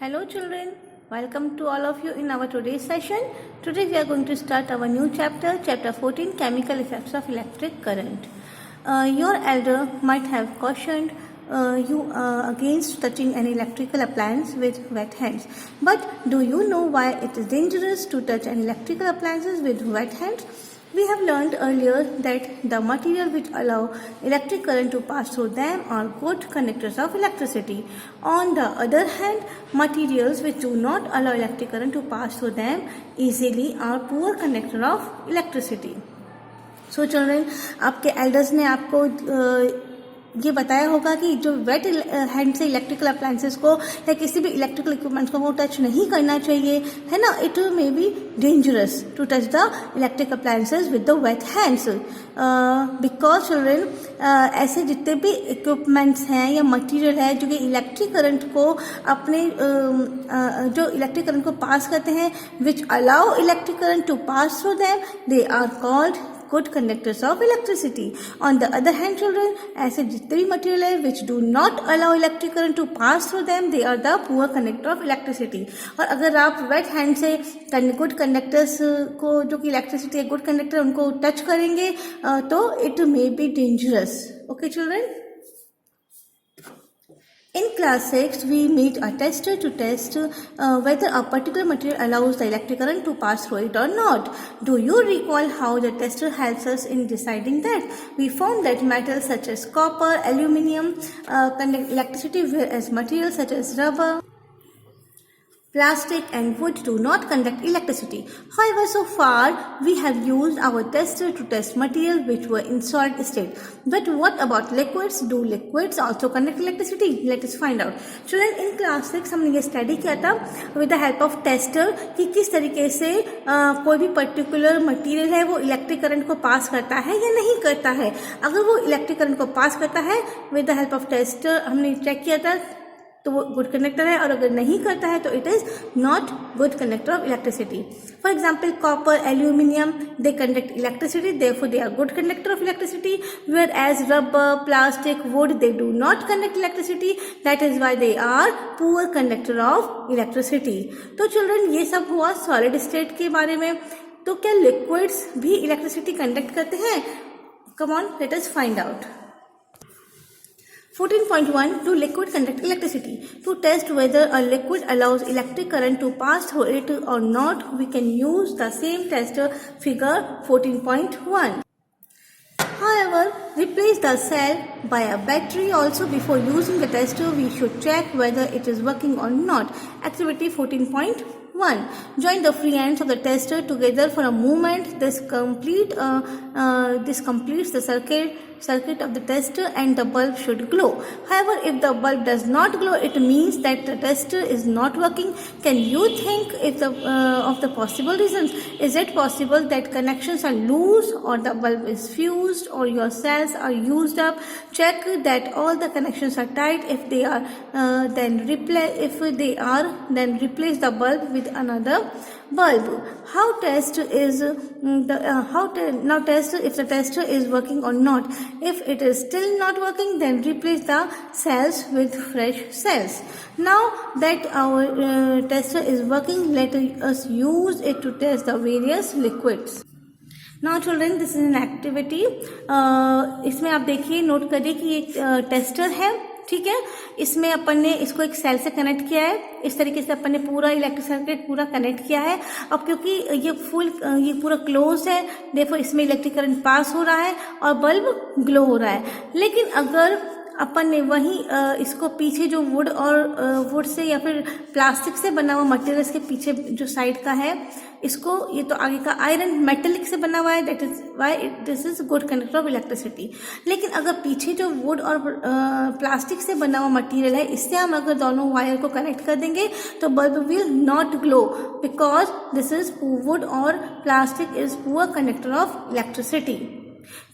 Hello children, welcome to all of you in our today's session. Today we are going to start our new chapter, chapter 14, chemical effects of electric current. Your elder might have cautioned you against touching any electrical appliance with wet hands. But do you know why it is dangerous to touch an electrical appliances with wet hands? We have learned earlier that the material which allow electric current to pass through them are good conductors of electricity. On the other hand, materials which do not allow electric current to pass through them easily are poor conductor of electricity. So children, आपके elders ने आपको ये बताया होगा कि जो wait hand से electrical appliances को या किसी भी इलेक्ट्रिकल इक्विपमेंट्स को वो टच नहीं करना चाहिए, है ना. It may be dangerous to touch the electric appliances with the wet hands because children ऐसे जितने भी इक्विपमेंट्स हैं या मटेरियल है जो कि इलेक्ट्रिक करंट को अपने जो इलेक्ट्रिक करंट को पास करते हैं, which allow electric current to pass through them, they are called good conductors of electricity. On the other hand children, ऐसे जितने भी material है which do not allow electric current to pass through them, they are the poor conductor of electricity. और अगर आप wet hand से good conductors को जो कि electricity है good conductor उनको touch करेंगे तो it may be dangerous. Okay children? In class 6, we meet a tester to test whether a particular material allows the electric current to pass through it or not. Do you recall how the tester helps us in deciding that? We found that metals such as copper, aluminium conduct electricity, whereas materials such as rubber, plastic and wood do not conduct electricity. However, so far we have used our tester to test materials which were in solid state. But what about liquids? Do liquids also conduct electricity? Let us find out. Children, in class 6 हमने ये study किया था with the help of tester कि किस तरीके से कोई भी पर्टिकुलर मटेरियल है वो इलेक्ट्रिक करंट को पास करता है या नहीं करता है. अगर वो इलेक्ट्रिक करंट को पास करता है with the help of tester हमने चेक किया था तो वो गुड कंडक्टर है, और अगर नहीं करता है तो it is not good conductor of electricity. For example copper, aluminium, they conduct electricity, therefore they are good conductor of electricity, whereas rubber, plastic, wood, they do not conduct electricity, that is why they are poor conductor of electricity. तो children ये सब हुआ solid state के बारे में. तो क्या liquids भी इलेक्ट्रिसिटी कंडक्ट करते हैं? Come on, let us find out. 14.1 Do liquid conduct electricity? To test whether a liquid allows electric current to pass through it or not, we can use the same tester figure 14.1. However, replace the cell by a battery also. Before using the tester, we should check whether it is working or not. Activity 14.1. Join the free ends of the tester together for a moment. This completes the circuit of the tester and the bulb should glow. However, if the bulb does not glow, it means that the tester is not working. Can you think of the possible reasons? Is it possible that connections are loose, or the bulb is fused, or your cells are used up? Check that all the connections are tight. If they are, then replace the bulb with another bulb. How test if the tester is working or not. If it is still not working, then replace the cells with fresh cells. Now that our tester is working, let us use it to test the various liquids. Now children, this is an activity. इसमें आप देखिए, note करिए कि एक tester है, ठीक है. इसमें अपन ने इसको एक सेल से कनेक्ट किया है. इस तरीके से अपन ने पूरा इलेक्ट्रिक सर्किट पूरा कनेक्ट किया है. अब क्योंकि ये पूरा क्लोज है, देखो इसमें इलेक्ट्रिक करंट पास हो रहा है और बल्ब ग्लो हो रहा है. लेकिन अगर अपन ने वहीं इसको पीछे जो वुड से या फिर प्लास्टिक से बना हुआ मटेरियल्स के पीछे जो साइड का है, इसको ये तो आगे का आयरन मेटेलिक से बना हुआ है, that is why this is good conductor of electricity. लेकिन अगर पीछे जो वुड और प्लास्टिक से बना हुआ मटेरियल है, इससे हम अगर दोनों वायर को कनेक्ट कर देंगे तो bulb will not glow because this is wood और plastic is poor conductor of electricity.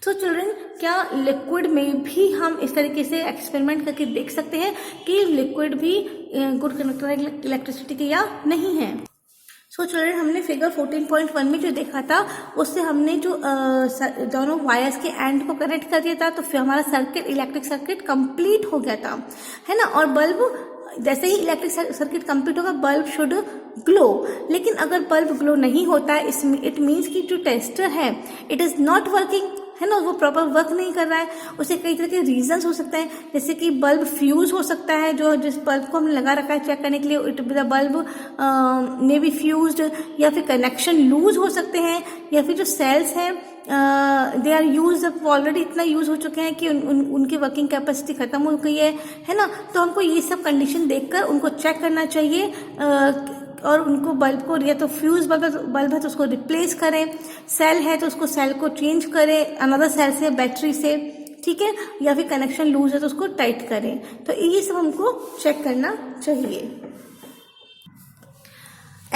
तो चिल्ड्रन, क्या लिक्विड में भी हम इस तरीके से एक्सपेरिमेंट करके देख सकते हैं कि लिक्विड भी गुड कंडक्टर इलेक्ट्रिसिटी के या नहीं है? सो चिल्ड्रन, हमने फिगर 14.1 में जो देखा था उससे हमने जो दोनों वायर्स के एंड को कनेक्ट कर दिया था, तो फिर हमारा सर्किट इलेक्ट्रिक सर्किट कंप्लीट हो गया था, है ना. और बल्ब जैसे ही इलेक्ट्रिक सर्किट कंप्लीट होगा बल्ब शुड ग्लो। लेकिन अगर बल्ब ग्लो नहीं होता है, इसमें इट मीन्स कि जो टेस्टर है इट इज नॉट वर्किंग, है ना, वो प्रॉपर वर्क नहीं कर रहा है। उसे कई तरह के रीजंस हो सकते हैं, जैसे कि बल्ब फ्यूज हो सकता है, जो जिस बल्ब को हमने लगा रखा है चेक करने के लिए, it the bulb may be fused, या फिर कनेक्शन लूज हो सकते हैं, या फिर जो सेल्स हैं दे आर यूज ऑलरेडी इतना यूज हो चुके हैं कि उनकी वर्किंग कैपेसिटी खत्म हो गई है ना। तो हमको ये सब कंडीशन देखकर उनको चेक करना चाहिए और उनको बल्ब को, या तो फ्यूज बल्ब है तो उसको रिप्लेस करें, सेल है तो उसको सेल को चेंज करें अनदर सेल से, बैटरी से, ठीक है, या फिर कनेक्शन लूज है तो उसको टाइट करें। तो ये सब हमको चेक करना चाहिए।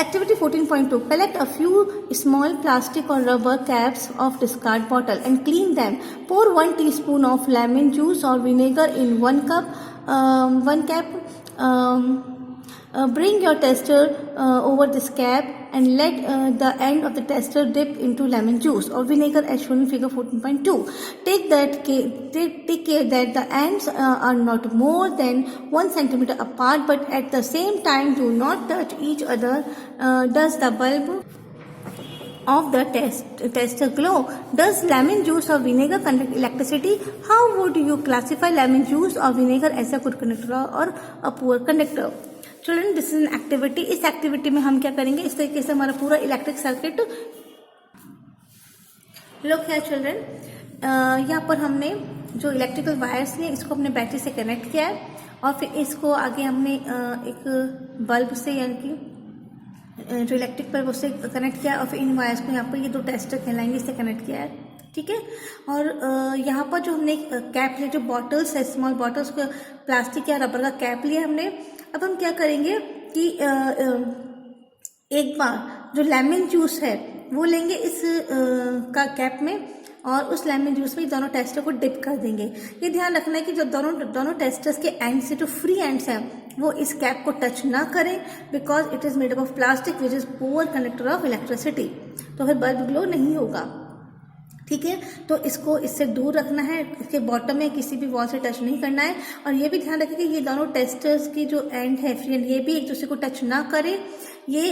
Activity 14.2. Collect a few small plastic or rubber caps of discard bottle and clean them. Pour 1 teaspoon of lemon juice or vinegar in 1 cap. Bring your tester over this cap and let the end of the tester dip into lemon juice or vinegar as shown in figure 14.2. Take care that the ends are not more than 1 centimeter apart, but at the same time do not touch each other. Does the bulb of the tester glow? Does lemon juice or vinegar conduct electricity? How would you classify lemon juice or vinegar as a good conductor or a poor conductor? Children, this is an activity. इस activity में हम क्या करेंगे, इस तरीके से हमारा पूरा इलेक्ट्रिक सर्किट लुक है चिल्ड्रन। यहाँ पर हमने जो इलेक्ट्रिकल वायर्स हैं इसको अपने बैटरी से कनेक्ट किया है और फिर इसको आगे हमने एक बल्ब से, यानी कि जो इलेक्ट्रिक बल्ब उससे कनेक्ट किया और फिर इन वायर्स को यहाँ पर ये 2 टेस्टर कहलाएंगे इससे कनेक्ट किया है, ठीक है। और यहाँ पर जो हमने कैप लिया, जो बॉटल्स है, स्मॉल बॉटल्स को प्लास्टिक या रबर का कैप लिया हमने। अब हम क्या करेंगे कि एक बार जो लेमन जूस है वो लेंगे इस का कैप में और उस लेमन जूस में दोनों टेस्टर को डिप कर देंगे। ये ध्यान रखना है कि जो दोनों टेस्टर्स के एंड से जो फ्री एंड्स हैं वो इस कैप को टच ना करें, because it is made up of plastic which is poor conductor of electricity. तो फिर बल्ब ग्लो नहीं होगा, ठीक है। तो इसको इससे दूर रखना है, इसके बॉटम में किसी भी वॉल से टच नहीं करना है। और ये भी ध्यान रखें कि ये दोनों टेस्टर्स की जो एंड है फ्री एंड, ये भी एक दूसरे को टच ना करें। ये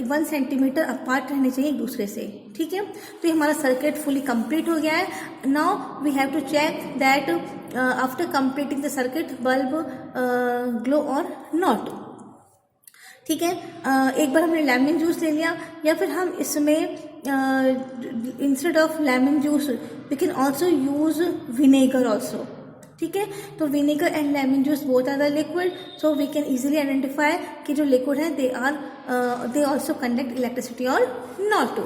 1 सेंटीमीटर अपार्ट रहने चाहिए एक दूसरे से, ठीक है। तो ये हमारा सर्किट फुली कंप्लीट हो गया है। Now we have to check that after completing the circuit bulb glow और नॉट, ठीक है। एक बार हमने लेमन जूस ले लिया, या फिर हम इसमें instead of lemon juice we can also use vinegar also, ठीक है। तो vinegar and lemon juice both are the liquid, so we can easily identify कि जो लिक्विड है दे ऑल्सो कंडक्ट इलेक्ट्रिसिटी और not to.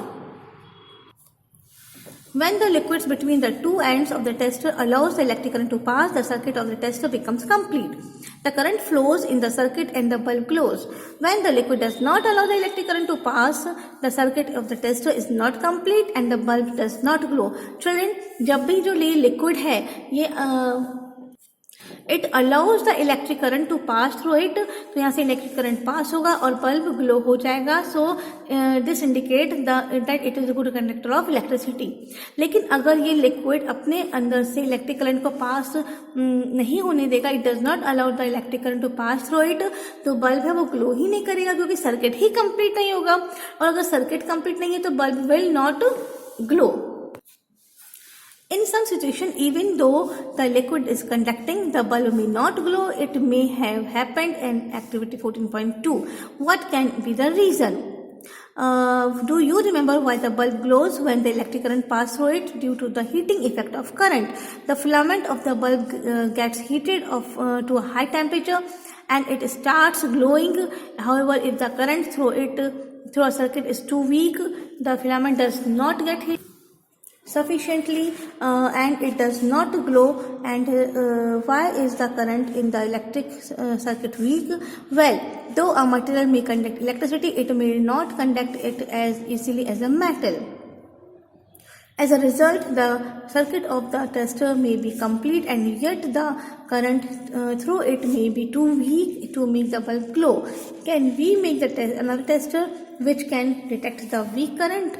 When the liquids between the 2 ends of the tester allows the electric current to pass, the circuit of the tester becomes complete. The current flows in the circuit and the bulb glows. When the liquid does not allow the electric current to pass, the circuit of the tester is not complete and the bulb does not glow. Children, जब भी जो liquid है ये it allows the electric current to pass through it, तो यहाँ से electric current pass होगा और बल्ब ग्लो हो जाएगा। So this indicate that it is a good conductor of electricity. लेकिन अगर ये लिक्विड अपने अंदर से इलेक्ट्रिक करंट को पास नहीं होने देगा, it does not allow the electric current to pass through it, तो बल्ब है वो ग्लो ही नहीं करेगा क्योंकि सर्किट ही कंप्लीट नहीं होगा। और अगर सर्किट कंप्लीट नहीं है तो bulb will not glow. In some situation, even though the liquid is conducting, the bulb may not glow. It may have happened in activity 14.2. What can be the reason? Do you remember why the bulb glows when the electric current passes through it? Due to the heating effect of current. The filament of the bulb gets heated to a high temperature and it starts glowing. However, if the current through a circuit is too weak, the filament does not get heated sufficiently and it does not glow. And why is the current in the electric circuit weak? Well, though a material may conduct electricity, it may not conduct it as easily as a metal. As a result, the circuit of the tester may be complete and yet the current through it may be too weak to make the bulb glow. Can we make another tester which can detect the weak current?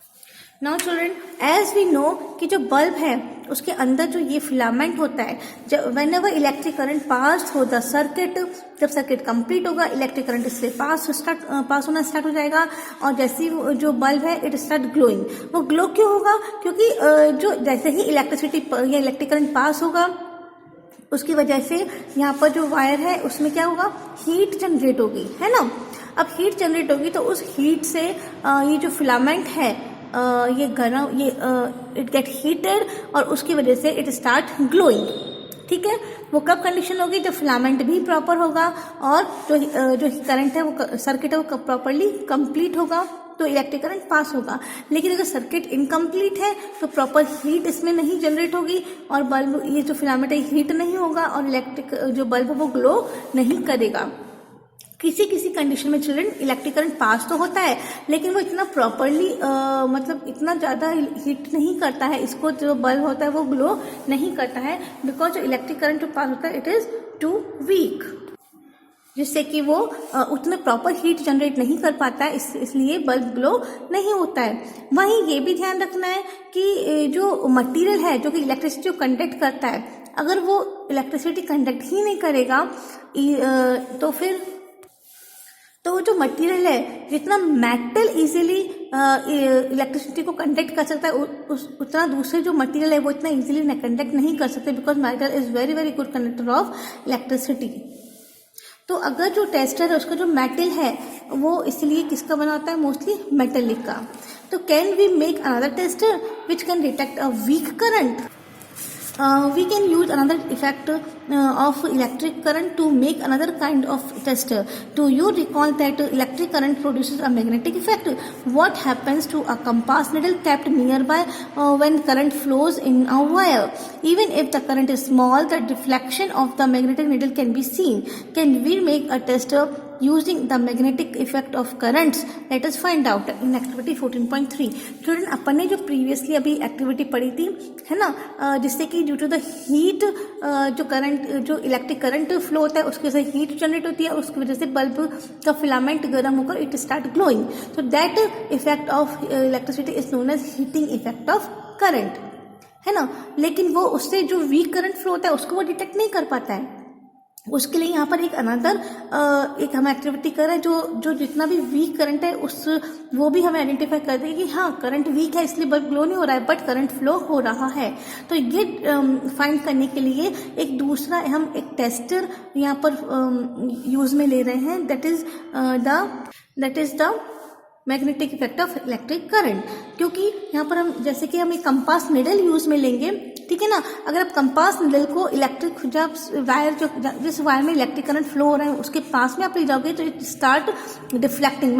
Now children, as we know कि जो bulb है उसके अंदर जो ये filament होता है, जब when ever electric current pass through the circuit, जब सर्किट कंप्लीट होगा इलेक्ट्रिक करंट इससे पास होना स्टार्ट हो जाएगा, और जैसे ही जो बल्ब है इट स्टार्ट ग्लोइंग। वो ग्लो क्यों होगा? क्योंकि जो जैसे ही इलेक्ट्रिसिटी या इलेक्ट्रिक करंट पास होगा उसकी वजह से यहाँ पर जो वायर है उसमें क्या होगा, हीट जनरेट होगी, है ना। अब हीट जनरेट होगी तो उस हीट से ये जो फिलामेंट है ये गर्म, ये इट गेट हीटेड और उसकी वजह से इट स्टार्ट ग्लोइंग। ठीक है, वो कब कंडीशन होगी? जब फिलामेंट भी प्रॉपर होगा और जो करंट है वो सर्किट है वो प्रॉपरली कंप्लीट होगा तो इलेक्ट्रिक करंट पास होगा। लेकिन अगर सर्किट इनकम्प्लीट है तो प्रॉपर हीट इसमें नहीं जनरेट होगी और बल्ब, ये जो फिलामेंट है हीट नहीं होगा और इलेक्ट्रिक जो बल्ब है वो ग्लो नहीं करेगा। किसी किसी कंडीशन में चिल्ड्रन इलेक्ट्रिक करंट पास तो होता है लेकिन वो इतना प्रॉपरली मतलब इतना ज़्यादा हीट नहीं करता है, इसको जो बल्ब होता है वो ग्लो नहीं करता है, बिकॉज जो इलेक्ट्रिक करंट जो पास होता है इट इज़ टू वीक, जिससे कि वो उतना प्रॉपर हीट जनरेट नहीं कर पाता है, इसलिए बल्ब ग्लो नहीं होता है। वहीं ये भी ध्यान रखना है कि जो मटेरियल है जो कि इलेक्ट्रिसिटी को कंडक्ट करता है, अगर वो इलेक्ट्रिसिटी कंडक्ट ही नहीं करेगा तो फिर वो जो मटेरियल है, जितना मेटल इजीली इलेक्ट्रिसिटी को कंडक्ट कर सकता है उतना दूसरे जो मटेरियल है वो इतना इजीली कंडक्ट नहीं कर सकते, because metal is very very good conductor of electricity. तो अगर जो टेस्टर है उसका जो मेटल है वो इसलिए किसका बना होता है? मोस्टली मेटेलिक का। तो can we make another tester which can detect a weak current? We can use another effect of electric current to make another kind of tester. Do you recall that electric current produces a magnetic effect? What happens to a compass needle kept nearby when current flows in a wire? Even if the current is small, the deflection of the magnetic needle can be seen. Can we make a tester using the magnetic effect of currents? Let us find out in activity 14.3. Student, अपन ने जो previously अभी activity पढ़ी थी, है ना, जिससे कि due to the heat जो करंट, जो इलेक्ट्रिक करंट फ्लो होता है उसकी वजह से हीट जनरेट होती है और उसकी वजह से बल्ब का फिलामेंट गर्म होकर it start glowing. So that effect of electricity is known as heating effect of current, है ना। लेकिन वो उससे जो वीक करंट फ्लो होता है उसको वो डिटेक्ट नहीं कर पाता है। उसके लिए यहाँ पर एक अनदर एक हम एक्टिविटी कर रहे हैं जो जितना भी वीक करंट है वो भी हमें आइडेंटिफाई कर देगी कि हाँ करंट वीक है इसलिए बल्ब ग्लो नहीं हो रहा है बट करंट फ्लो हो रहा है। तो ये फाइंड करने के लिए एक दूसरा हम एक टेस्टर यहाँ पर यूज में ले रहे हैं, that is the magnetic effect of electric current. क्योंकि यहाँ पर हम जैसे कि हम एक कंपास निडल यूज में लेंगे, ठीक है ना। अगर आप कंपास निडल को इलेक्ट्रिक जब वायर जिस वायर में इलेक्ट्रिक करंट फ्लो हो रहा है उसके पास में आप ले जाओगे तो इट स्टार्ट डिफ्लेक्टिंग।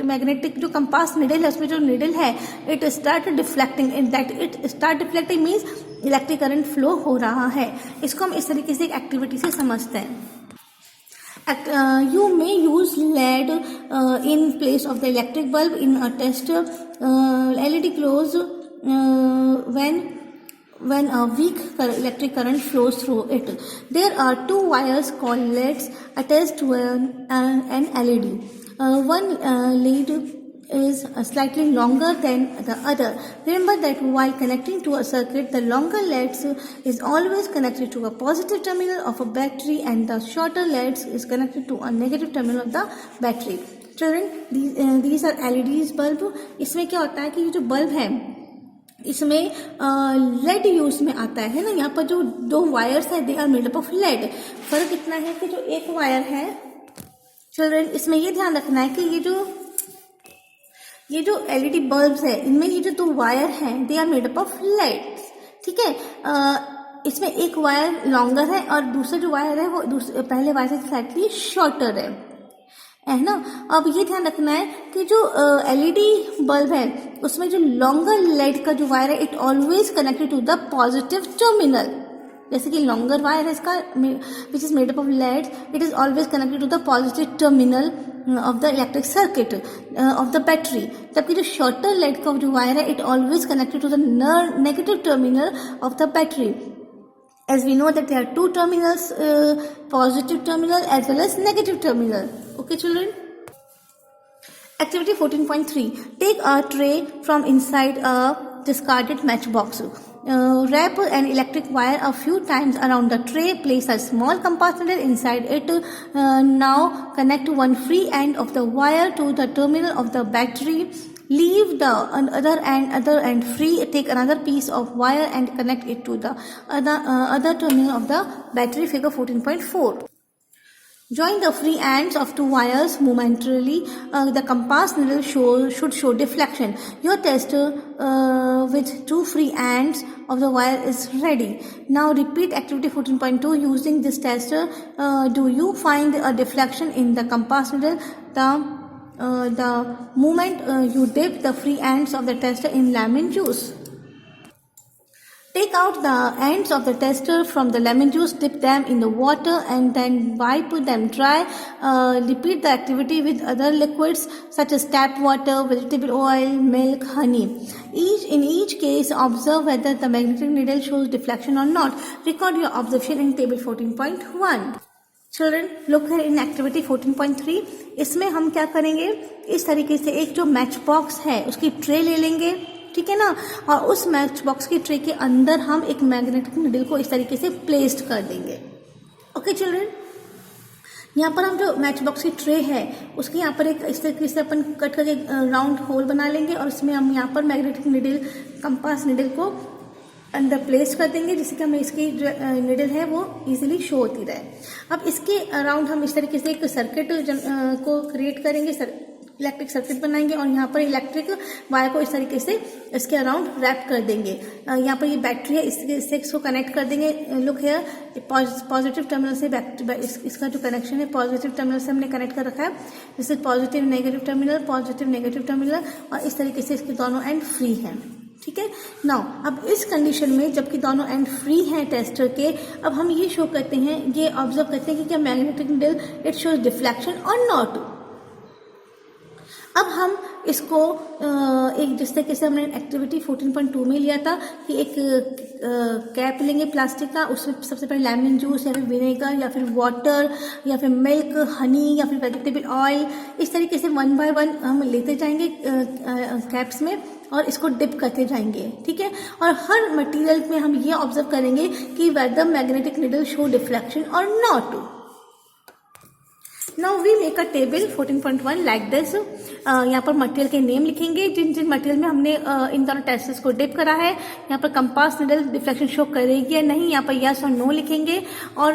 मैग्नेटिक जो कंपास निडल है उसमें जो निडल है it start deflecting, in that it start deflecting means electric current flow हो रहा है। इसको हम इस तरीके से एक एक्टिविटी से समझते हैं। You may use LED in place of the electric bulb in a tester. LED glows when a weak electric current flows through it. There are two wires called LEDs attached to an LED. One lead is slightly longer than the other. Remember that while connecting to a circuit, the longer leads is always connected to a positive terminal of a battery and the shorter leads is connected to a negative terminal of the battery. Children, these are LEDs bulb. इसमें क्या होता है कि ये जो bulb है इसमें lead use में आता है ना। यहाँ पर जो दो वायर्स है they are made up of lead. फर्क इतना है कि जो एक वायर है चिल्ड्रन, इसमें ये ध्यान रखना है कि ये जो एलईडी बल्ब्स है इनमें ये जो दो वायर हैं they are made up of leads, ठीक है। इसमें एक वायर लॉन्गर है और दूसरा जो वायर है वो पहले वायर से स्लाइटली शॉर्टर है ना। अब ये ध्यान रखना है कि जो एलईडी बल्ब है उसमें जो लॉन्गर लेड का जो वायर है it always connected to the positive terminal. जैसे कि लॉन्गर वायर है इसका which is made up of lead, it is always connected to the positive terminal of the electric circuit of the battery. जबकि जो shorter lead का जो wire है it always connected to the negative terminal of the battery. As we know that there are two terminals, positive terminal as well as negative terminal. Okay children? Activity 14.3. Take a tray from inside a discarded matchbox. Wrap an electric wire a few times around the tray. Place a small capacitor inside it. Now connect one free end of the wire to the terminal of the battery. Leave the other end free. Take another piece of wire and connect it to the other terminal of the battery. Figure 14.4. Join the free ends of two wires momentarily. The compass needle should show deflection. Your tester with two free ends of the wire is ready. Now repeat activity 14.2 using this tester. Do you find a deflection in the compass needle? The moment you dip the free ends of the tester in lemon juice. Take out the ends of the tester from the lemon juice, dip them in the water and then wipe them dry. Repeat the activity with other liquids such as tap water, vegetable oil, milk, honey. In each case, observe whether the magnetic needle shows deflection or not. Record your observation in table 14.1. Children, look here in activity 14.3. इसमें हम क्या करेंगे, इस तरीके से एक जो match box है उसकी ट्रे ले लेंगे, ठीक है ना, और उस मैच बॉक्स की ट्रे के अंदर हम एक मैग्नेटिक नीडल को इस तरीके से प्लेस्ड कर देंगे. ओके चिल्ड्रन, यहाँ पर हम जो मैच बॉक्स की ट्रे है उसके यहाँ पर एक इस तरीके से अपन कट करके राउंड होल बना लेंगे और उसमें हम यहाँ पर मैग्नेटिक नीडल, कंपास नीडल को अंदर प्लेस कर देंगे जिससे कि हमें इसकी जो नीडल है वो इजीली शो होती रहे. अब इसके अराउंड हम इस तरीके से एक सर्किट को क्रिएट करेंगे, इलेक्ट्रिक सर्किट बनाएंगे और यहाँ पर इलेक्ट्रिक वायर को इस तरीके से इसके अराउंड रैप कर देंगे. यहाँ पर ये बैटरी है, इससे इसको कनेक्ट कर देंगे. लुक हियर, पॉजिटिव टर्मिनल से इसका जो कनेक्शन है पॉजिटिव टर्मिनल से हमने कनेक्ट कर रखा है. जैसे पॉजिटिव नेगेटिव टर्मिनल और इस तरीके से इसके दोनों एंड फ्री हैं. ठीक है. नाउ अब इस कंडीशन में जबकि दोनों एंड फ्री हैं टेस्टर के, अब हम ये शो करते हैं, ये ऑब्जर्व करते हैं कि क्या magnetic needle it shows deflection और नॉट. अब हम इसको एक जिस तरीके से हमने एक्टिविटी 14.2 में लिया था कि एक कैप लेंगे प्लास्टिक का, उसमें सबसे पहले लेमन जूस या फिर विनेगर या फिर वाटर या फिर मिल्क, हनी या फिर वेजिटेबल ऑयल, इस तरीके से वन बाय वन हम लेते जाएंगे कैप्स में और इसको डिप करते जाएंगे. ठीक है. और हर मटेरियल में हम ये ऑब्जर्व करेंगे कि whether magnetic needle show deflection और not. Now we make a table 14.1 like this. यहाँ पर मटेरियल के नेम लिखेंगे, जिन जिन मटेरियल में हमने इन दोनों टेस्ट्स को डिप करा है. यहाँ पर कंपास नीडल डिफ्लेक्शन शो करेगी या नहीं, यहाँ पर यस और नो लिखेंगे और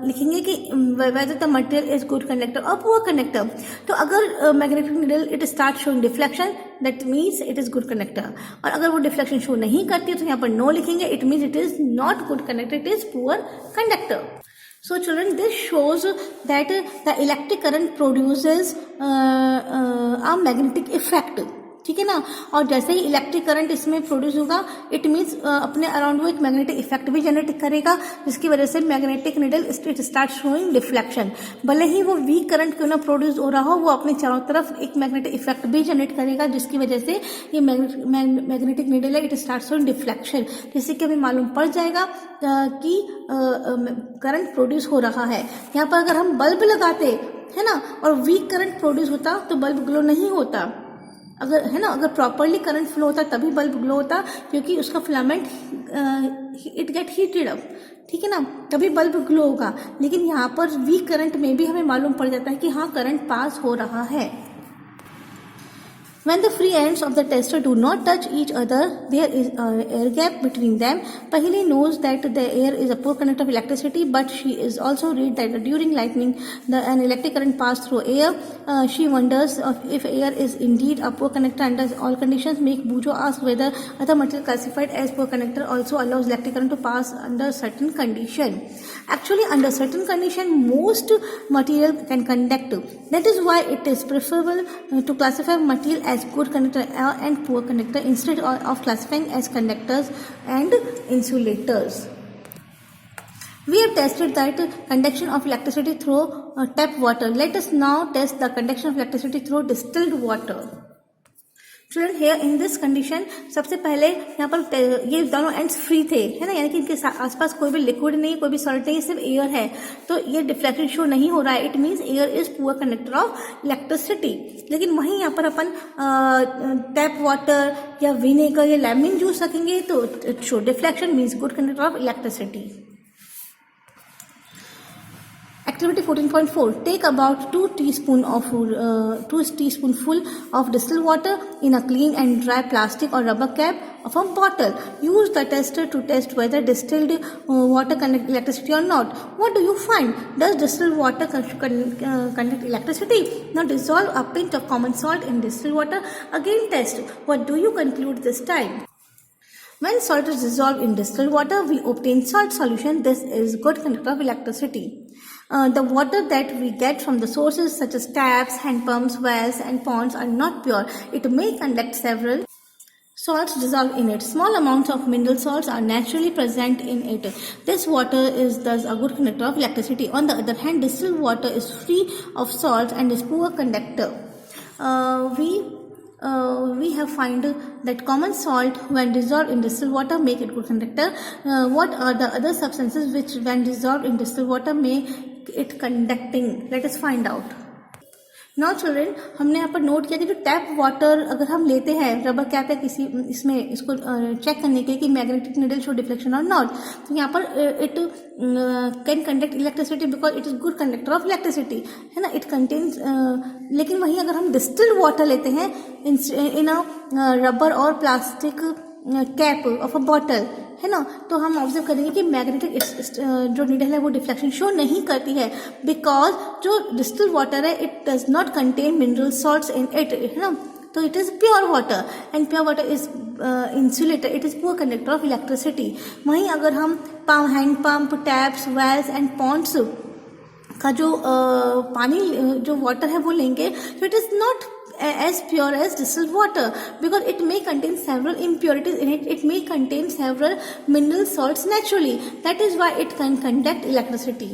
लिखेंगे कि whether the material is good conductor or poor conductor. तो अगर magnetic needle it start showing deflection, that means it is good conductor. और अगर वो डिफ्लेक्शन शो नहीं करती तो यहाँ पर नो लिखेंगे, it means it is not good conductor, it is poor conductor. So children, this shows that the electric current produces a magnetic effect. ठीक है ना. और जैसे ही इलेक्ट्रिक करंट इसमें प्रोड्यूस होगा, इट मीन्स अपने अराउंड वो एक मैग्नेटिक इफेक्ट भी जनरेट करेगा जिसकी वजह से magnetic needle it start showing deflection. भले ही वो वीक करंट क्यों ना प्रोड्यूस हो रहा हो, वो अपने चारों तरफ एक मैग्नेटिक इफेक्ट भी जनरेट करेगा जिसकी वजह से ये मैग्नेटिक नीडल है इट स्टार्ट शोइंग डिफ्लेक्शन, जिससे कि हमें मालूम पड़ जाएगा कि करंट प्रोड्यूस हो रहा है. यहाँ पर अगर हम बल्ब लगाते है ना और वीक करंट प्रोड्यूस होता तो बल्ब ग्लो नहीं होता. अगर है ना, अगर प्रॉपरली करंट फ्लो होता तभी बल्ब ग्लो होता, क्योंकि उसका filament it get heated up. ठीक है ना, तभी बल्ब ग्लो होगा. लेकिन यहाँ पर वीक करंट में भी हमें मालूम पड़ जाता है कि हाँ करंट पास हो रहा है. When the free ends of the tester do not touch each other, there is an air gap between them. Pahili knows that the air is a poor conductor of electricity, but she is also read that during lightning, an electric current passes through air. She wonders if air is indeed a poor conductor under all conditions. Make Bujo ask whether other material classified as poor conductor also allows electric current to pass under certain condition. Actually, under certain condition, most material can conduct. That is why it is preferable to classify material as good conductor and poor conductor instead of classifying as conductors and insulators. We have tested that conduction of electricity through tap water. Let us now test the conduction of electricity through distilled water. Student here in this condition सबसे पहले यहाँ पर ये दोनों ends free थे, है ना, यानी कि इनके आसपास कोई भी लिक्विड नहीं, कोई भी सॉलिड नहीं, सिर्फ एयर है, तो ये डिफ्लेक्शन शो नहीं हो रहा है. It means air is poor conductor of electricity. लेकिन वहीं यहाँ पर अपन टैप वाटर या विनेगर या लेमन जूस रखेंगे तो show deflection, means good conductor of electricity. Activity 14.4. Take about 2 teaspoonful of distilled water in a clean and dry plastic or rubber cap of a bottle. Use the tester to test whether distilled water conduct electricity or not. What do you find? Does distilled water conduct electricity? Now dissolve a pinch of common salt in distilled water. Again test. What do you conclude this time? When salt is dissolved in distilled water, we obtain salt solution. This is good conductor of electricity. The water that we get from the sources such as taps, hand pumps, wells and ponds are not pure. It may conduct several salts dissolved in it. Small amounts of mineral salts are naturally present in it. This water is thus a good conductor of electricity. On the other hand, distilled water is free of salts and is poor conductor. We have find that common salt when dissolved in distilled water make it good conductor. What are the other substances which when dissolved in distilled water make it conducting? Let us find out. Now children, हमने यहाँ पर note किया कि जो tap water अगर हम लेते हैं रबर कैप या किसी इसमें इसको चेक करने के लिए कि मैग्नेटिक नीडल शो डिफ्लेक्शन और नॉट, तो यहाँ पर it can conduct electricity because it is good conductor of electricity, है ना, इट कंटेन्स. लेकिन वहीं अगर हम डिस्टिल्ड वाटर लेते हैं इन अ रबर और plastic cap of a bottle, है ना, तो हम ऑब्जर्व करेंगे कि मैग्नेटिक जो नीडल है वो डिफ्लेक्शन शो नहीं करती है बिकॉज जो डिस्टिल्ड वाटर है it does not contain mineral salts in it, है ना, तो it is pure water and pure water is insulator, it is poor conductor of electricity. वहीं अगर हम hand pump, taps, wells and ponds का जो पानी जो वाटर है वो लेंगे तो it is not as pure as distilled water because it may contain several impurities in it. It may contain several mineral salts naturally. That is why it can conduct electricity.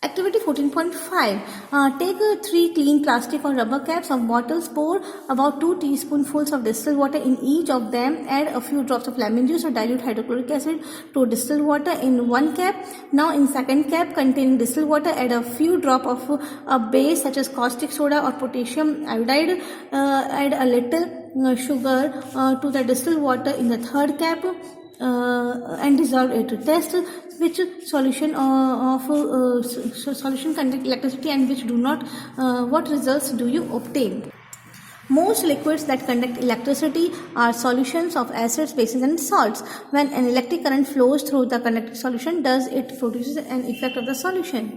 Activity 14.5. Take 3 clean plastic or rubber caps of bottles. Pour about 2 teaspoonfuls of distilled water in each of them. Add a few drops of lemon juice or dilute hydrochloric acid to distilled water in one cap. Now in second cap containing distilled water, add a few drops of a base such as caustic soda or potassium iodide. Add a little sugar to the distilled water in the third cap. And dissolve it. Test which solution solution conduct electricity and which do not. What results do you obtain? Most liquids that conduct electricity are solutions of acids, bases and salts. When an electric current flows through the conducting solution, does it produce an effect of the solution?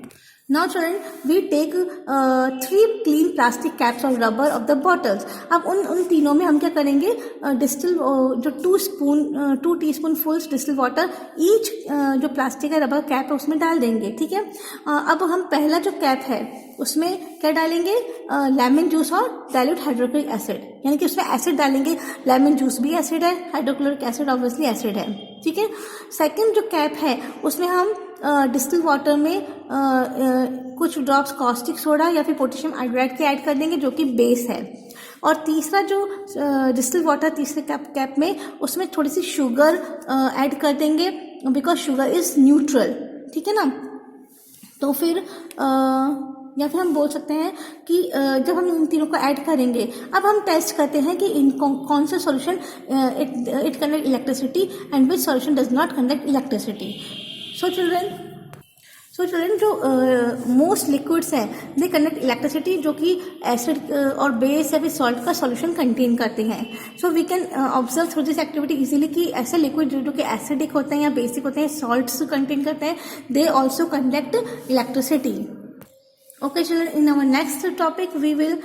Now children, we take 3 clean plastic caps of rubber of the bottles. अब उन तीनों में हम क्या करेंगे, distil जो 2 टीस्पूनफुल्स distil water each जो plastic है रबर कैप है उसमें डाल देंगे, ठीक है. अब हम पहला जो कैप है उसमें क्या डालेंगे, लेमन जूस और डाइल्यूट हाइड्रोक्लोरिक एसिड, यानी कि उसमें एसिड डालेंगे. लेमन जूस भी एसिड है, हाइड्रोक्लोरिक एसिड ऑब्वियसली एसिड है, ठीक है. सेकेंड जो कैप है उसमें हम डिस्टिल वाटर में कुछ ड्रॉप्स कॉस्टिक सोडा या फिर पोटेशियम आयोडाइड के ऐड कर देंगे जो कि बेस है. और तीसरा जो डिस्टिल वाटर तीसरे कैप में उसमें थोड़ी सी शुगर ऐड कर देंगे बिकॉज शुगर इज न्यूट्रल, ठीक है ना. तो फिर या फिर हम बोल सकते हैं कि जब हम इन तीनों को ऐड करेंगे, अब हम टेस्ट करते हैं कि इन कौन सा solution it conduct electricity and which solution does not conduct electricity. So children जो मोस्ट लिक्विड्स हैं दे कंडक्ट इलेक्ट्रिसिटी जो कि एसिड और बेस या फिर सॉल्ट का सॉल्यूशन कंटेन करते हैं. So we can observe through this activity easily कि ऐसे लिक्विड जो कि एसिडिक होते हैं या बेसिक होते हैं, सॉल्ट्स कंटेन करते हैं, दे also conduct electricity. Okay children, in our next topic we will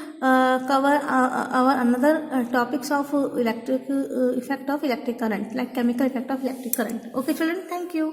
cover our another topics of electric effect of electric current, like chemical effect of electric current. Okay children, thank you.